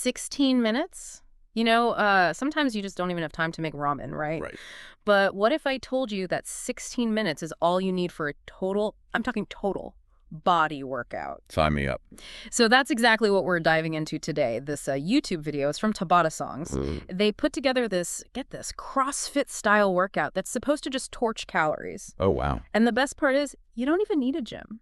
16 minutes? Sometimes you just don't even have time to make ramen, right? Right. But what if I told you that 16 minutes is all you need for a total, I'm talking total, body workout? Sign me up. So that's exactly what we're diving into today. This YouTube video is from Tabata Songs. They put together this, get this, CrossFit style workout that's supposed to just torch calories. Oh, wow. And the best part is you don't even need a gym.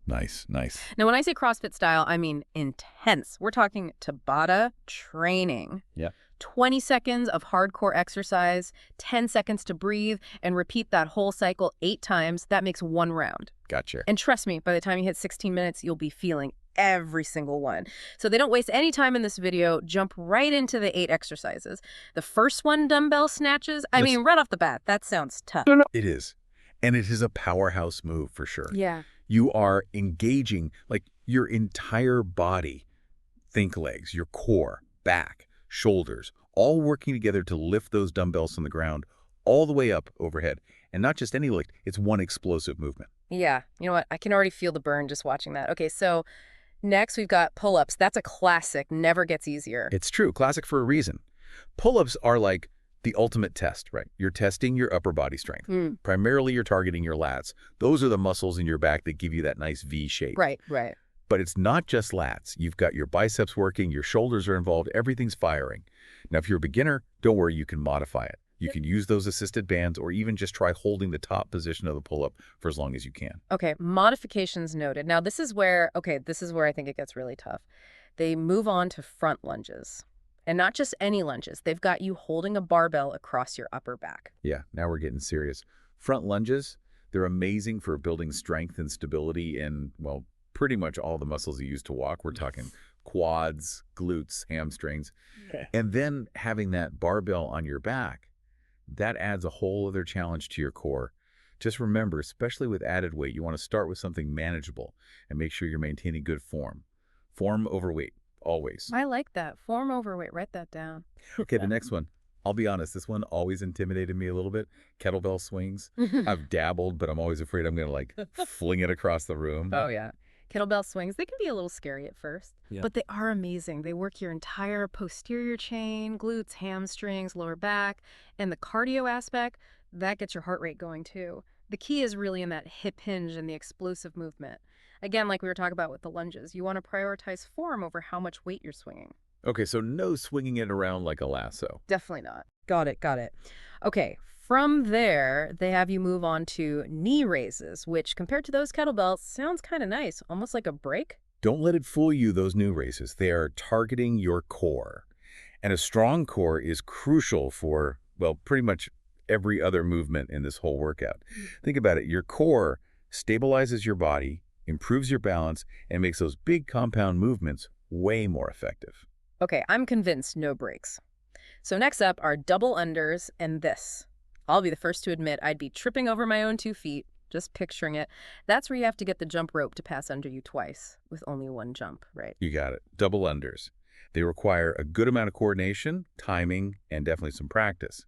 Nice, nice. Now, when I say CrossFit style, I mean intense. We're talking Tabata training. Yeah. 20 seconds of hardcore exercise, 10 seconds to breathe, and repeat that whole cycle 8 times. That makes 1 round. Gotcha. And trust me, by the time you hit 16 minutes, you'll be feeling every single one. So they don't waste any time in this video. Jump right into the 8 exercises. The first one, dumbbell snatches. I mean, right off the bat, that sounds tough. It is. And it is a powerhouse move for sure. Yeah. You are engaging like your entire body. Think legs, your core, back, shoulders, all working together to lift those dumbbells from the ground all the way up overhead. And not just any lift, it's one explosive movement. Yeah. You know what? I can already feel the burn just watching that. Okay, so next we've got pull-ups. That's a classic. Never gets easier. It's true. Classic for a reason. Pull-ups are like the ultimate test, right? You're testing your upper body strength. Primarily, you're targeting your lats. Those are the muscles in your back that give you that nice V shape. Right, right. But it's not just lats. You've got your biceps working, your shoulders are involved, everything's firing. Now, if you're a beginner, don't worry, you can modify it. You can use those assisted bands or even just try holding the top position of the pull-up for as long as you can. Okay, modifications noted. Now, this is where I think it gets really tough. They move on to front lunges. And not just any lunges. They've got you holding a barbell across your upper back. Yeah, now we're getting serious. Front lunges, they're amazing for building strength and stability in, well, pretty much all the muscles you use to walk. We're talking quads, glutes, hamstrings. Okay. And then having that barbell on your back, that adds a whole other challenge to your core. Just remember, especially with added weight, you want to start with something manageable and make sure you're maintaining good form. Form over weight, always. I like that. Form over weight. Write that down. Okay, the next one. I'll be honest, this one always intimidated me a little bit. Kettlebell swings. I've dabbled, but I'm always afraid I'm going to like fling it across the room. Oh, yeah. Kettlebell swings, they can be a little scary at first, but they are amazing. They work your entire posterior chain, glutes, hamstrings, lower back, and the cardio aspect, that gets your heart rate going too. The key is really in that hip hinge and the explosive movement. Again, like we were talking about with the lunges, you want to prioritize form over how much weight you're swinging. Okay, so no swinging it around like a lasso. Definitely not. Got it, got it. Okay, from there, they have you move on to knee raises, which compared to those kettlebells sounds kind of nice, almost like a break. Don't let it fool you, those knee raises. They are targeting your core. And a strong core is crucial for, well, pretty much every other movement in this whole workout. Think about it. Your core stabilizes your body, improves your balance, and makes those big compound movements way more effective. Okay, I'm convinced no breaks. So next up are double unders and this. I'll be the first to admit I'd be tripping over my own 2 feet, just picturing it. That's where you have to get the jump rope to pass under you twice with only 1 jump, right? You got it. Double unders. They require a good amount of coordination, timing, and definitely some practice.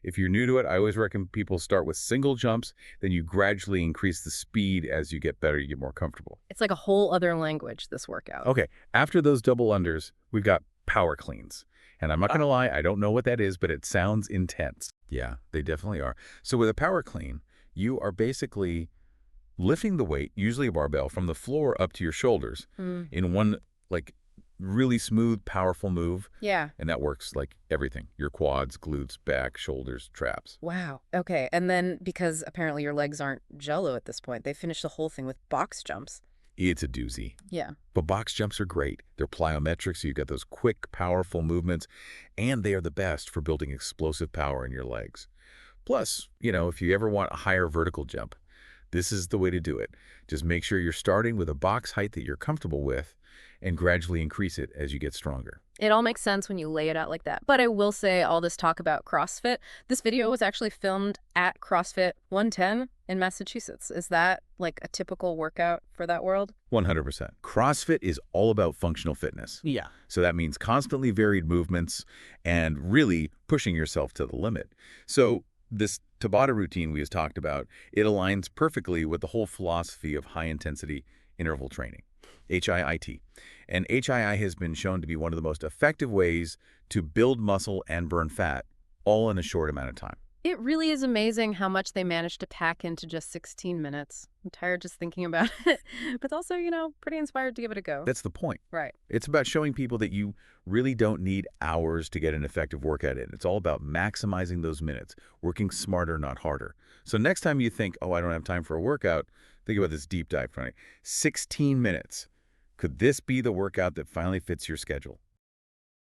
If you're new to it, I always recommend people start with single jumps, then you gradually increase the speed as you get better, you get more comfortable. It's like a whole other language, this workout. Okay, after those double unders, we've got power cleans. And I'm not going to lie, I don't know what that is, but it sounds intense. Yeah, they definitely are. So with a power clean, you are basically lifting the weight, usually a barbell, from the floor up to your shoulders in one like really smooth, powerful move. Yeah. And that works like everything. Your quads, glutes, back, shoulders, traps. Wow. Okay. And then because apparently your legs aren't jello at this point, they finish the whole thing with box jumps. It's a doozy. Yeah. But box jumps are great. They're plyometric, so you've got those quick, powerful movements, and they are the best for building explosive power in your legs. Plus, if you ever want a higher vertical jump, this is the way to do it. Just make sure you're starting with a box height that you're comfortable with and gradually increase it as you get stronger. It all makes sense when you lay it out like that. But I will say all this talk about CrossFit, this video was actually filmed at CrossFit 110 in Massachusetts. Is that like a typical workout for that world? 100%. CrossFit is all about functional fitness. Yeah. So that means constantly varied movements and really pushing yourself to the limit. So this Tabata routine we just talked about, it aligns perfectly with the whole philosophy of high-intensity interval training. HIIT. And HII has been shown to be one of the most effective ways to build muscle and burn fat, all in a short amount of time. It really is amazing how much they managed to pack into just 16 minutes. I'm tired just thinking about it, but also, pretty inspired to give it a go. That's the point. Right. It's about showing people that you really don't need hours to get an effective workout in. It's all about maximizing those minutes, working smarter, not harder. So next time you think, oh, I don't have time for a workout, think about this deep dive, Franny. 16 minutes. Could this be the workout that finally fits your schedule?